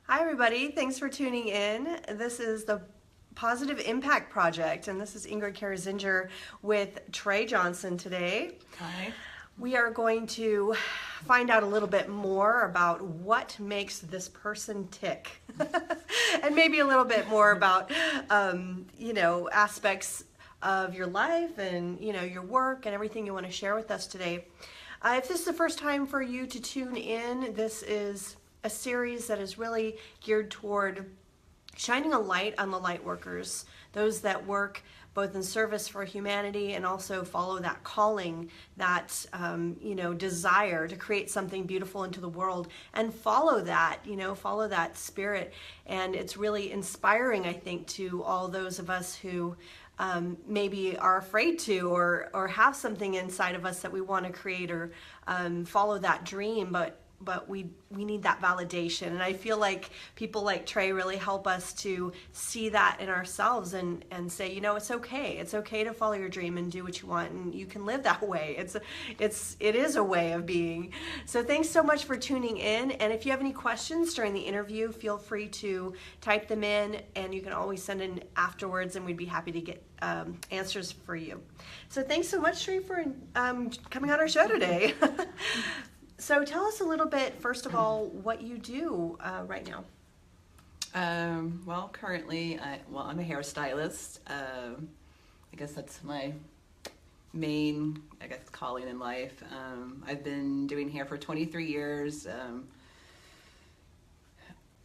Hi everybody, thanks for tuning in. This is the Positive Impact Project, and this is Ingrid Karazinger with Trey Johnson today. Hi. We are going to find out a little bit more about what makes this person tick, and maybe a little bit more about, aspects of your life and, your work and everything you want to share with us today. If this is the first time for you to tune in, this is a series that is really geared toward shining a light on the light workers, those that work both in service for humanity and also follow that calling, that desire to create something beautiful into the world and follow that spirit. And it's really inspiring, I think, to all those of us who maybe are afraid to or have something inside of us that we want to create or follow that dream, but we need that validation. And I feel like people like Trey really help us to see that in ourselves and say, it's okay. It's okay to follow your dream and do what you want, and you can live that way. It is a way of being. So thanks so much for tuning in. And if you have any questions during the interview, feel free to type them in, and you can always send in afterwards, and we'd be happy to get answers for you. So thanks so much, Trey, for coming on our show today. So tell us a little bit, first of all, what you do right now. Well, currently, I'm a hairstylist. I guess that's my main, calling in life. I've been doing hair for 23 years.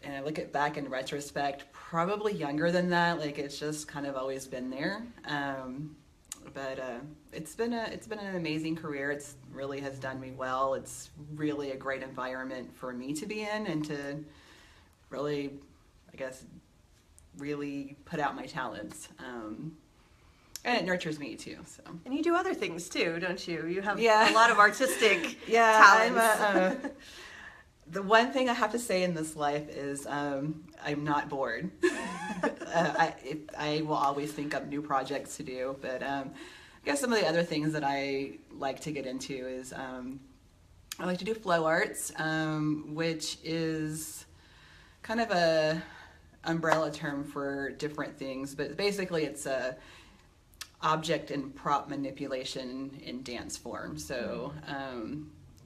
And I look at back in retrospect, probably younger than that. It's just kind of always been there. But it's been an amazing career. It's really has done me well. It's really a great environment for me to be in and to really, really put out my talents. And it nurtures me too. So. And you do other things too, don't you? You have a lot of artistic talents. The one thing I have to say in this life is I'm not bored. I will always think up new projects to do, but I guess some of the other things that I like to get into is I like to do flow arts, which is kind of a umbrella term for different things, but basically it's a object and prop manipulation in dance form. So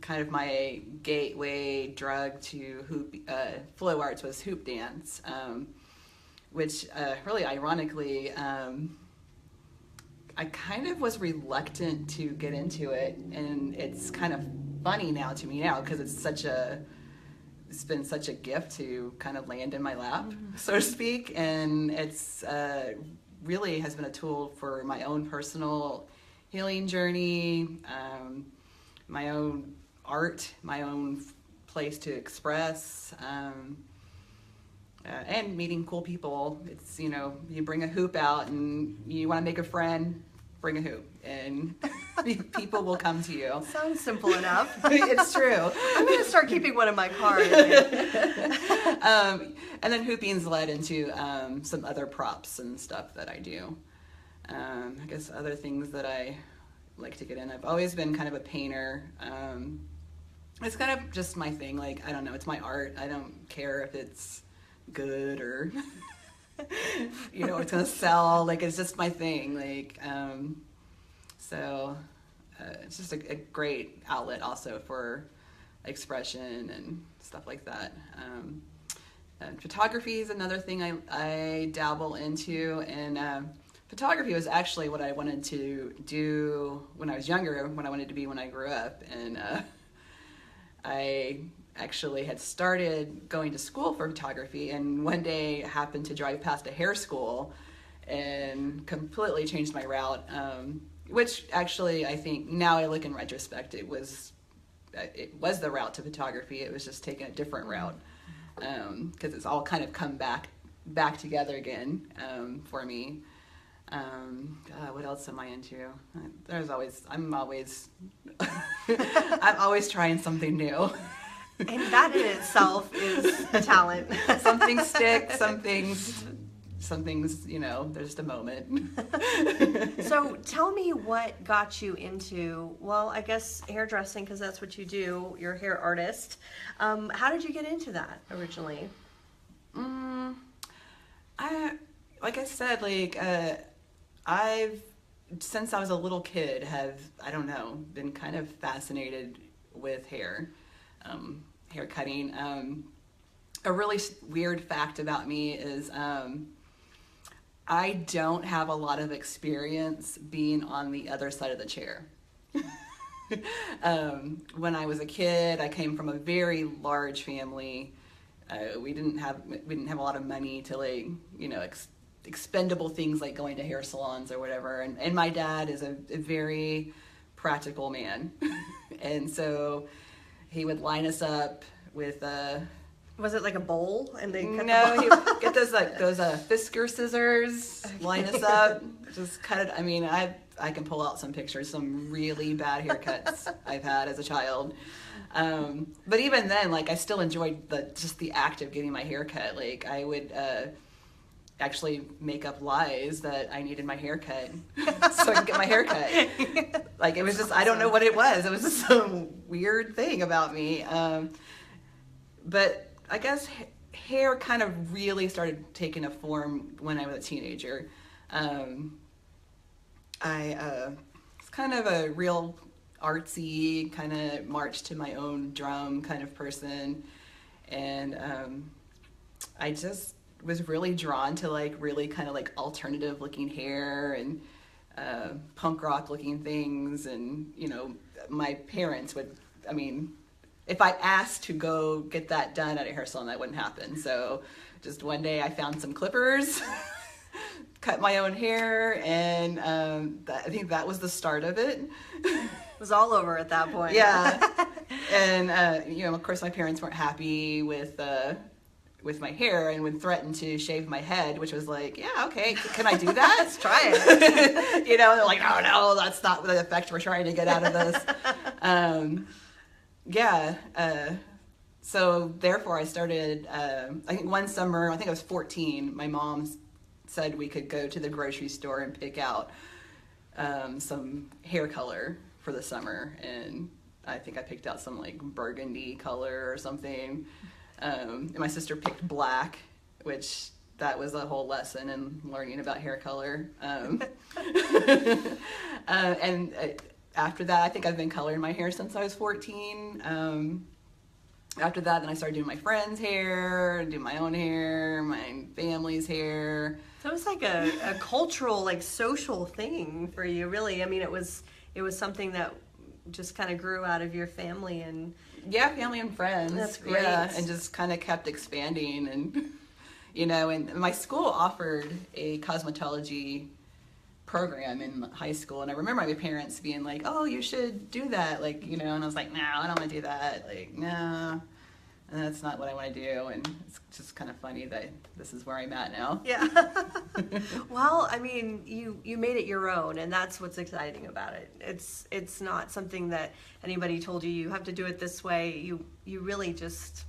kind of my gateway drug to flow arts was hoop dance, which really ironically, I kind of was reluctant to get into it, and it's kind of funny now to me now because it's been such a gift to kind of land in my lap, so to speak, and it's really has been a tool for my own personal healing journey, my own art, my own place to express, and meeting cool people. It's, you bring a hoop out and you want to make a friend, bring a hoop, and people will come to you. Sounds simple enough. It's true. I'm going to start keeping one in my car. And then hooping's led into some other props and stuff that I do. I guess other things that I like to get in. I've always been kind of a painter. It's kind of just my thing. I don't know, it's my art. I don't care if it's good or, it's going to sell. It's just my thing. So it's just a great outlet also for expression and stuff like that. And photography is another thing I dabble into, and photography was actually what I wanted to do when I was younger, when I wanted to be when I grew up, and I actually had started going to school for photography, and one day happened to drive past a hair school and completely changed my route, which actually I think now I look in retrospect, it was the route to photography. It was just taking a different route, because it's all kind of come back together again for me. What else am I into? I'm always trying something new. And that in itself is a talent. Some things stick, some things, there's just a moment. So tell me what got you into, well, I guess hairdressing, because that's what you do. You're a hair artist. How did you get into that originally? Mm, I like I said, I've since I was a little kid have, I don't know, been kind of fascinated with hair cutting. A really weird fact about me is I don't have a lot of experience being on the other side of the chair. When I was a kid, I came from a very large family. We didn't have a lot of money to expendable things like going to hair salons or whatever. And my dad is a very practical man, and so he would line us up with Was it like a bowl and they cut no, the he bowl? would get those Fisker scissors, line us up, just cut it. I mean, I can pull out some pictures, some really bad haircuts I've had as a child. But even then, I still enjoyed the act of getting my hair cut. Like I would actually make up lies that I needed my hair cut so I could get my hair cut. Like it was just, I don't know what it was. It was just some weird thing about me. But I guess hair kind of really started taking a form when I was a teenager. I was kind of a real artsy, kind of march to my own drum kind of person. And I just was really drawn to really kind of alternative looking hair and punk rock looking things. And, my parents would, I mean, if I asked to go get that done at a hair salon, that wouldn't happen. So just one day I found some clippers, cut my own hair, and I think that was the start of it. It was all over at that point. Yeah. And, of course my parents weren't happy with my hair and would threaten to shave my head, which was like, yeah, okay, can I do that? Let's try it. They're like, oh no, that's not the effect we're trying to get out of this. So therefore I started, I think one summer, I think I was 14, my mom said we could go to the grocery store and pick out some hair color for the summer. And I think I picked out some burgundy color or something. And my sister picked black, which that was a whole lesson in learning about hair color. And after that, I think I've been coloring my hair since I was 14. After that, then I started doing my friends' hair, doing my own hair, my family's hair. So it was like a cultural, social thing for you, really. I mean, it was something that just kind of grew out of your family and... Yeah, family and friends. That's great. Yeah, and just kind of kept expanding. And, and my school offered a cosmetology program in high school. And I remember my parents being like, oh, you should do that. And I was like, no, I don't want to do that. No, and that's not what I want to do. And it's just kind of funny that this is where I'm at now. Yeah. Well, I mean, you made it your own, and that's what's exciting about it. It's not something that anybody told you have to do it this way. You really just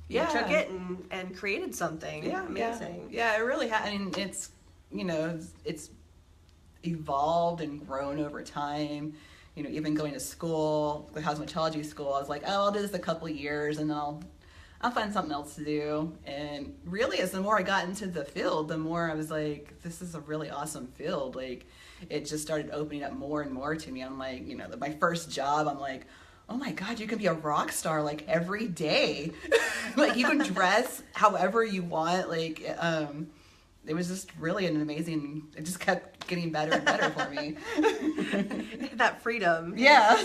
took it and created something amazing. Yeah, it really has. I mean, it's it's evolved and grown over time. Even going to school, the cosmetology school, I was like, oh, I'll do this a couple of years and then I'll find something else to do. And really, as the more I got into the field, the more I was like, this is a really awesome field. It just started opening up more and more to me. I'm like, my first job, I'm like, oh my God, you can be a rock star every day. You can dress however you want. It was just really an amazing, it just kept getting better and better for me. That freedom. Yeah.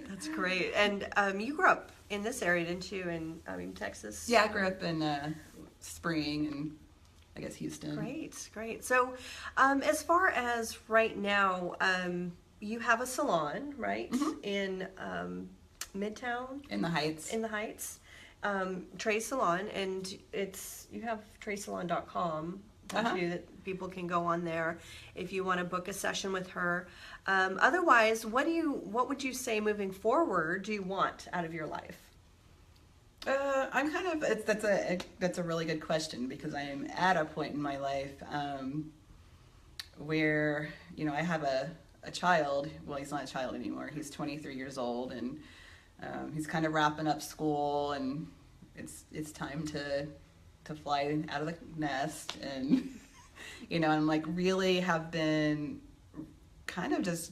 That's great. And you grew up in this area, didn't you, in Texas? Yeah, I grew up in Spring and I guess Houston. Great. So as far as right now, you have a salon, right? Mm-hmm. In Midtown? In the Heights. In the Heights. Tr3y Salon, and you have tr3ysalon.com that people can go on there if you want to book a session with her. Otherwise, what would you say moving forward do you want out of your life? I'm kind of, that's a really good question, because I am at a point in my life where I have a child. Well, he's not a child anymore. He's 23 years old, and he's kind of wrapping up school, and it's time to to fly out of the nest, and you know, I'm like really have been kind of just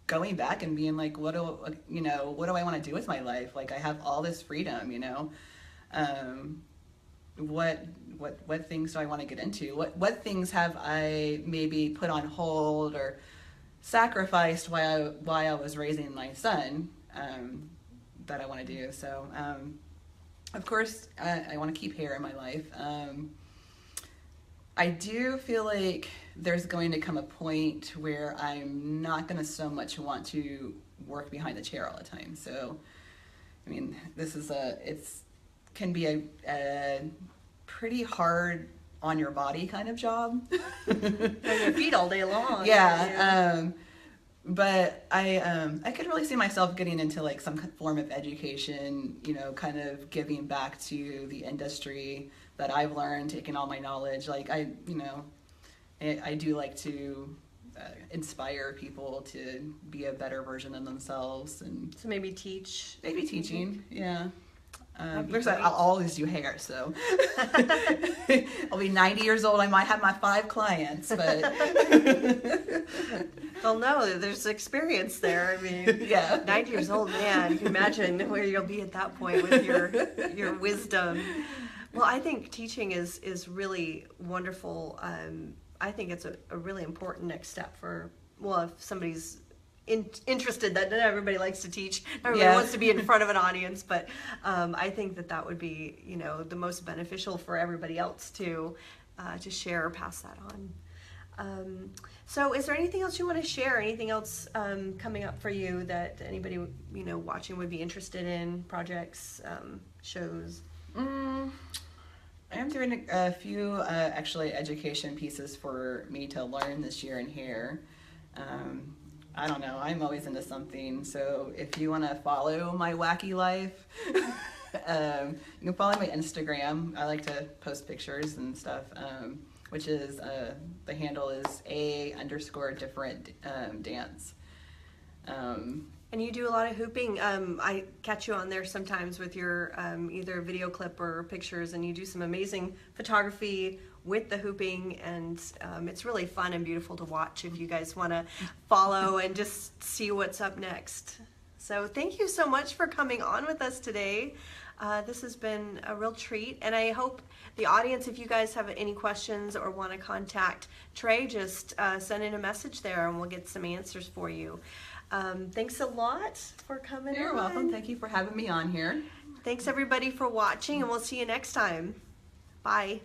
going back and being like, what do I want to do with my life? Like, I have all this freedom, you know. What things do I want to get into? What things have I maybe put on hold or sacrificed while I was raising my son, that I want to do. So of course I want to keep hair in my life. I do feel like there's going to come a point where I'm not going to so much want to work behind the chair all the time. So I mean, this is can be a pretty hard on your body kind of job. On your feet all day long. Yeah. But I could really see myself getting into like some form of education, you know, kind of giving back to the industry that I've learned, taking all my knowledge. Like I do like to inspire people to be a better version of themselves, and So maybe teach. maybe teaching. Yeah. Great. I'll always do hair, so I'll be 90 years old. I might have my 5 clients, but Well, no, there's experience there. I mean, yeah, 90 years old, man. You can imagine where you'll be at that point with your wisdom. Well, I think teaching is really wonderful. I think it's a really important next step for, well, if somebody's interested, that not everybody likes to teach, everybody wants to be in front of an audience, but I think that would be, you know, the most beneficial for everybody else to share or pass that on. So is there anything else you want to share? Anything else coming up for you that anybody, you know, watching would be interested in? Projects, shows? I am doing a few actually education pieces for me to learn this year in hair. I don't know, I'm always into something, so if you want to follow my wacky life, you can follow my Instagram. I like to post pictures and stuff, which is, the handle is _different dance. And you do a lot of hooping. I catch you on there sometimes with your either video clip or pictures, and you do some amazing photography with the hooping, and it's really fun and beautiful to watch if you guys want to follow and just see what's up next. So thank you so much for coming on with us today. This has been a real treat, and I hope the audience, if you guys have any questions or want to contact Trey, just send in a message there and we'll get some answers for you. Thanks a lot for coming. You're welcome. Thank you for having me on here. Thanks everybody for watching, and we'll see you next time. Bye.